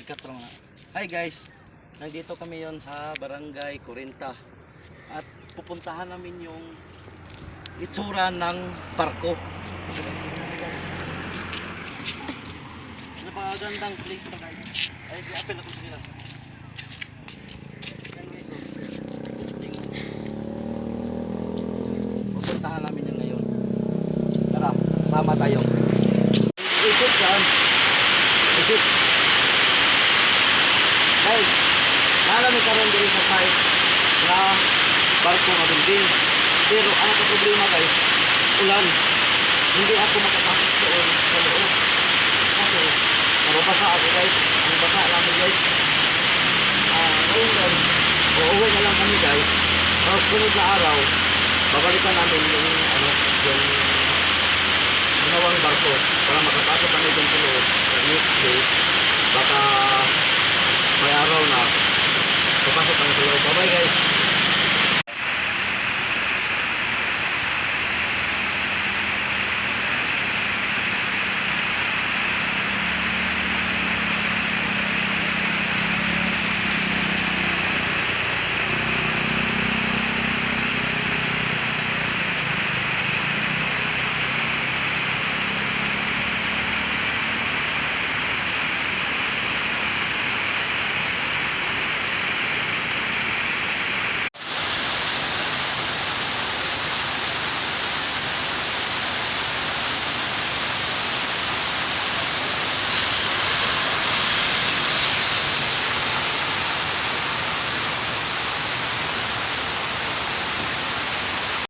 Ikatro nga. Hi guys, nandito kami yon sa Barangay 40 at pupuntahan namin yung itsura ng barko. Napakagandang place na guys. Ay, apel ako sila. Yan guys, oh. Tingnan. Pupuntahan namin yan ngayon. Tara, sama tayo. Isit saan? Isit. Guys, nalamig ka rin dito sa site na barko na building. Pero ang problema guys, ulan. Hindi ako makapasok doon sa loob. Kasi nababasa ako guys. Ang basa namin guys. Ngayon guys, uuwi na lang kami guys. Sa sunod na araw, babalikan namin yung ginawang barko para makapasok kami doon sa loob. Sa next day, baka may araw na papasok kami sa loob. Bye bye guys.